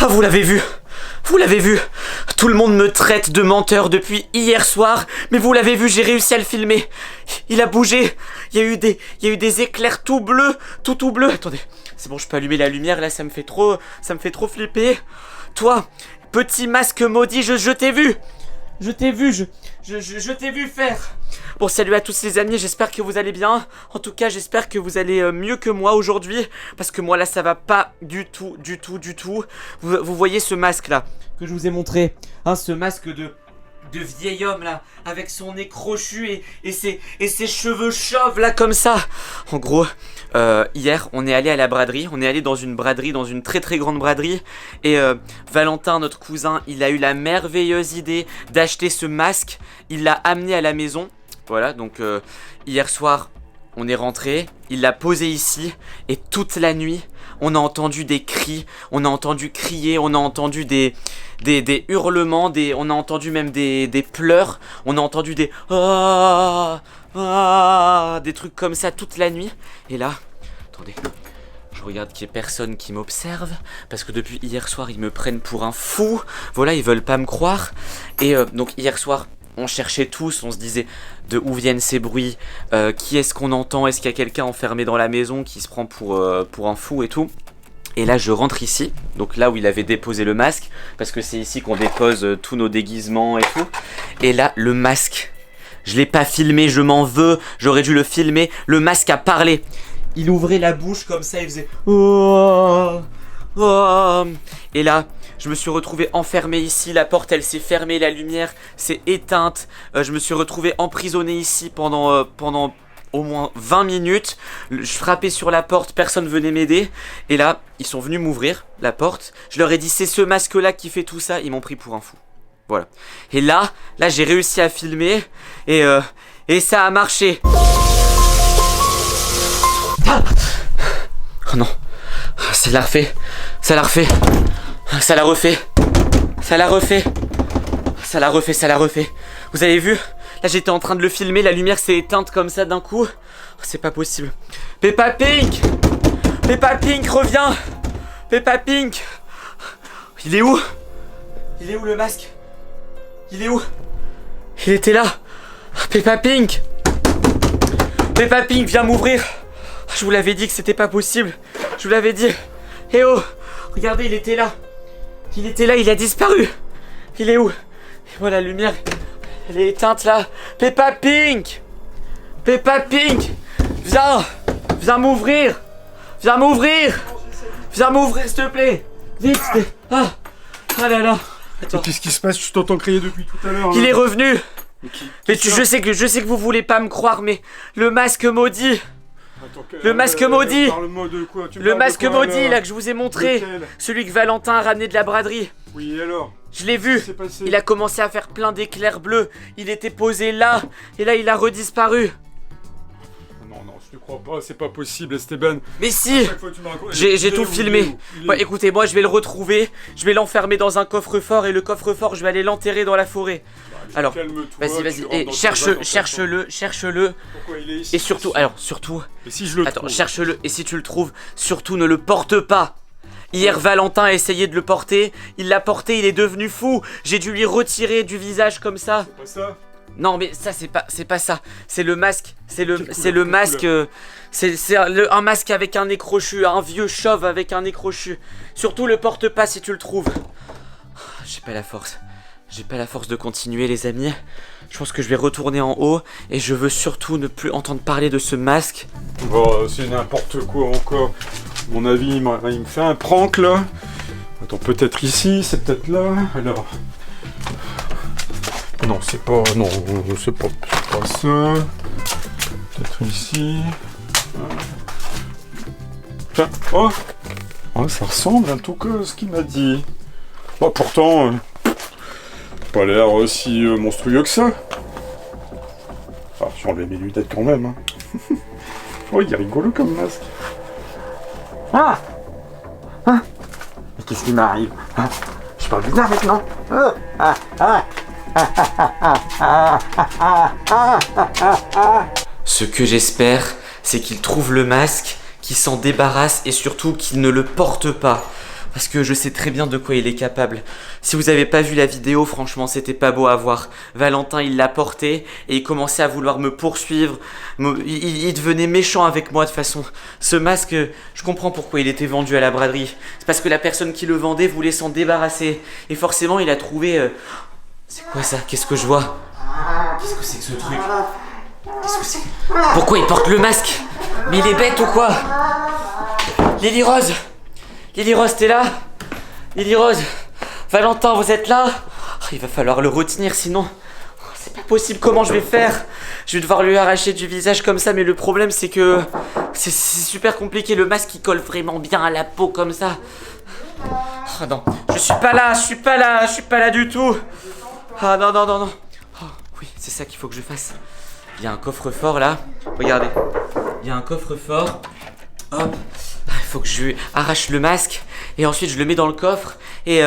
Ah, vous l'avez vu? Vous l'avez vu? Tout le monde me traite de menteur depuis hier soir, mais vous l'avez vu, j'ai réussi à le filmer. Il a bougé. Il y a eu des éclairs tout bleus, tout bleu. Attendez, c'est bon, je peux allumer la lumière, là, ça me fait trop flipper. Toi, petit masque maudit, je t'ai vu. Je t'ai vu faire. Bon, salut à tous les amis, j'espère que vous allez bien. En tout cas, j'espère que vous allez mieux que moi aujourd'hui. Parce que moi là, ça va pas du tout. Vous voyez ce masque là que je vous ai montré, hein, ce masque de vieil homme là, avec son nez crochu et ses cheveux chauves là comme ça. En gros, hier on est allé à la braderie, on est allé dans une braderie, dans une très grande braderie. Et Valentin, notre cousin, il a eu la merveilleuse idée d'acheter ce masque. Il l'a amené à la maison. Voilà, donc hier soir on est rentré, il l'a posé ici. Et toute la nuit on a entendu des cris, on a entendu crier, on a entendu des hurlements, on a entendu même des pleurs, on a entendu des des trucs comme ça toute la nuit. Et là, attendez, je regarde qu'il n'y ait personne qui m'observe, parce que depuis hier soir ils me prennent pour un fou. Voilà, ils veulent pas me croire. Et donc hier soir on cherchait tous, on se disait de où viennent ces bruits, qui est-ce qu'on entend, est-ce qu'il y a quelqu'un enfermé dans la maison qui se prend pour un fou et tout. Et là je rentre ici, donc là où il avait déposé le masque, parce que c'est ici qu'on dépose tous nos déguisements et tout. Et là le masque, je l'ai pas filmé, je m'en veux, j'aurais dû le filmer. Le masque a parlé, il ouvrait la bouche comme ça, il faisait et là je me suis retrouvé enfermé ici, la porte elle s'est fermée, la lumière s'est éteinte, je me suis retrouvé emprisonné ici pendant au moins 20 minutes. Je frappais sur la porte, personne venait m'aider. Et là, ils sont venus m'ouvrir la porte. Je leur ai dit c'est ce masque là qui fait tout ça, ils m'ont pris pour un fou. Voilà. Et là j'ai réussi à filmer et ça a marché. Ah oh non, ça l'a refait. Ça l'a refait. Vous avez vu? Là j'étais en train de le filmer, la lumière s'est éteinte comme ça d'un coup. Oh, c'est pas possible. Peppa Pink, reviens. Peppa Pink. Il est où le masque? Il est où? Il était là. Peppa Pink, viens m'ouvrir. Je vous l'avais dit que c'était pas possible. Je vous l'avais dit. Eh oh, regardez, il était là, il a disparu. Il est où? Et voilà, la lumière, elle est éteinte là. Peppa Pink, viens m'ouvrir. Viens m'ouvrir s'il te plaît. Vite. Ah là là. Attends. Qu'est-ce qui se passe? Je t'entends crier depuis tout à l'heure. Il est revenu. Mais je sais que vous voulez pas me croire, mais le masque maudit. Attends, le masque maudit. Parle-moi de quoi? Le masque maudit là que je vous ai montré. Lequel? Celui que Valentin a ramené de la braderie. Oui, alors? Je l'ai vu. Il a commencé à faire plein d'éclairs bleus. Il était posé là. Et là il a redisparu. Non, je te crois pas, c'est pas possible, Esteban. Mais si, j'ai tout filmé. Bah, écoutez, moi je vais le retrouver. Je vais l'enfermer dans un coffre-fort. Et le coffre-fort, je vais aller l'enterrer dans la forêt. Alors, vas-y, et cherche-le. Pourquoi il est ici? Et surtout, Et si je le attends, trouve? cherche-le, et si tu le trouves, surtout ne le porte pas. Hier, Valentin a essayé de le porter, il l'a porté, il est devenu fou. J'ai dû lui retirer du visage comme ça. C'est pas ça? Non, mais ça, c'est pas ça. C'est le masque, c'est le masque, c'est un masque avec un nez crochu, un vieux chauve avec un nez crochu. Surtout, le porte pas si tu le trouves. J'ai pas la force de continuer, les amis. Je pense que je vais retourner en haut et je veux surtout ne plus entendre parler de ce masque. Oh, c'est n'importe quoi encore. À mon avis, il me fait un prank là. Attends, peut-être ici, c'est peut-être là. Alors. Non, c'est pas ça. Peut-être ici. Tiens, oh, ça ressemble en tout cas à ce qu'il m'a dit. Oh, pourtant. Pas l'air aussi monstrueux que ça. Ah, j'ai enlevé mes lunettes quand même. Hein. Oh, il est rigolo comme masque. Ah. Mais qu'est-ce qui m'arrive? Je parle bizarre maintenant. Ce que j'espère, c'est qu'il trouve le masque, qu'il s'en débarrasse et surtout qu'il ne le porte pas. Parce que je sais très bien de quoi il est capable. Si vous avez pas vu la vidéo, franchement, c'était pas beau à voir. Valentin, il l'a porté et il commençait à vouloir me poursuivre. Il devenait méchant avec moi de toute façon. Ce masque, je comprends pourquoi il était vendu à la braderie. C'est parce que la personne qui le vendait voulait s'en débarrasser. Et forcément, il a trouvé... C'est quoi ça? Qu'est-ce que je vois? Qu'est-ce que c'est que ce truc? Qu'est-ce que c'est? Pourquoi il porte le masque? Mais il est bête ou quoi? Lily Rose! Lily Rose, t'es là? Lily Rose! Valentin, vous êtes là? Il va falloir le retenir sinon... C'est pas possible, comment je vais faire? Je vais devoir lui arracher du visage comme ça, mais le problème c'est que... C'est super compliqué, le masque il colle vraiment bien à la peau comme ça. Oh non, je suis pas là du tout. Ah non. Oh, oui, c'est ça qu'il faut que je fasse. Il y a un coffre-fort là, regardez. Il y a un coffre-fort. Hop, il faut que je lui arrache le masque et ensuite je le mets dans le coffre et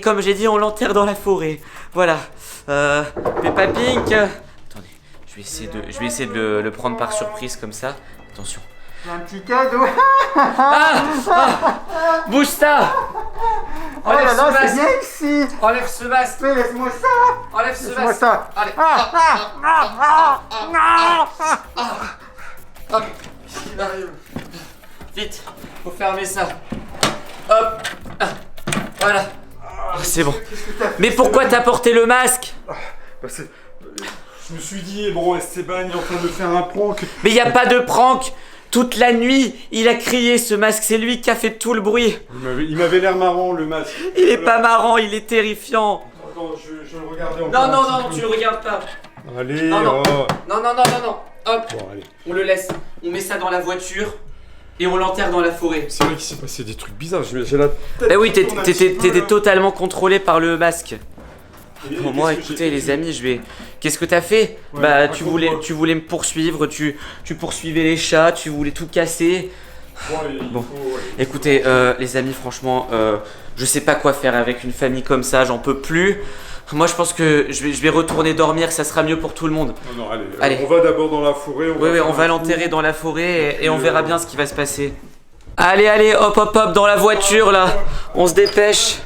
comme j'ai dit, on l'enterre dans la forêt. Voilà. Peppa Pink. Attendez, je vais essayer de le prendre par surprise comme ça. Attention. Un petit cadeau. Bouge ça. Oh là là, c'est bien ici. Enlève ce masque. Mais laisse-moi ça. Enlève ce Laisse-moi masque. ça. Allez. Hop. Qu'est-ce qui m'arrive? Vite, faut fermer ça. Hop. Voilà. C'est bon. Mais pourquoi t'as porté le masque? Je me suis dit, bon, Esteban il est en train de faire un prank. Mais y a pas de prank. Toute la nuit, il a crié ce masque, c'est lui qui a fait tout le bruit. Il m'avait l'air marrant, le masque. Il est pas marrant, il est terrifiant. Attends, je le regardais encore. Non, tu le regardes pas. Allez, Non. oh. Non. Hop, Bon, allez. on le laisse. On met ça dans la voiture et on l'enterre dans la forêt. C'est vrai qu'il s'est passé des trucs bizarres. J'ai la tête. Bah oui, qui tourne un petit peu, t'étais là. totalement contrôlé par le masque. Et Pour moi, qu'est-ce que écoutez j'ai les fait amis, je vais... Qu'est-ce que t'as fait? Ouais, Bah raconte-moi. tu voulais me poursuivre, tu poursuivais les chats, tu voulais tout casser. Bon. Écoutez les amis, franchement, je sais pas quoi faire avec une famille comme ça, j'en peux plus. Moi je pense que je vais retourner dormir, ça sera mieux pour tout le monde. Non, allez. Allez. On va d'abord dans la forêt. Oui, on va l'enterrer dans la forêt et on verra bien ce qui va se passer. Allez, hop, dans la voiture là, on se dépêche.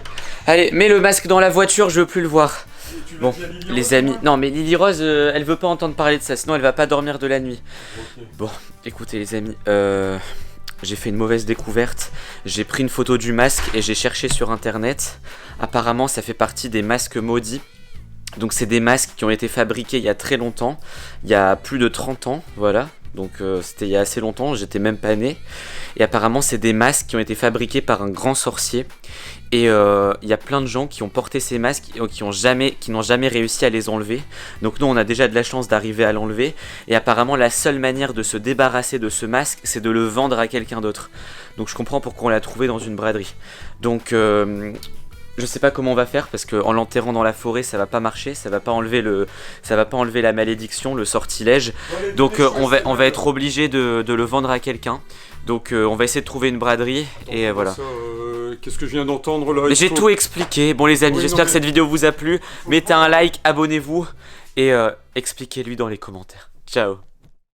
Allez, mets le masque dans la voiture, je veux plus le voir. Bon, les amis, non mais Lily Rose, elle veut pas entendre parler de ça, sinon elle va pas dormir de la nuit. Ok. Bon, écoutez les amis, j'ai fait une mauvaise découverte. J'ai pris une photo du masque et j'ai cherché sur internet. Apparemment, ça fait partie des masques maudits. Donc c'est des masques qui ont été fabriqués il y a très longtemps, il y a plus de 30 ans, voilà. Donc c'était il y a assez longtemps, j'étais même pas né. Et apparemment c'est des masques qui ont été fabriqués par un grand sorcier. Et il y a plein de gens qui ont porté ces masques et qui n'ont jamais réussi à les enlever. Donc nous on a déjà de la chance d'arriver à l'enlever. Et apparemment la seule manière de se débarrasser de ce masque, c'est de le vendre à quelqu'un d'autre. Donc je comprends pourquoi on l'a trouvé dans une braderie. Donc je sais pas comment on va faire parce qu'en l'enterrant dans la forêt ça va pas marcher, ça va pas enlever la malédiction, le sortilège. Donc on va être obligé de le vendre à quelqu'un. Donc on va essayer de trouver une braderie et voilà. Qu'est-ce que je viens d'entendre là? Mais j'ai tout expliqué. Bon les amis, Oui, j'espère non, que cette vidéo vous a plu. Mettez un like, abonnez-vous et expliquez-lui dans les commentaires. Ciao.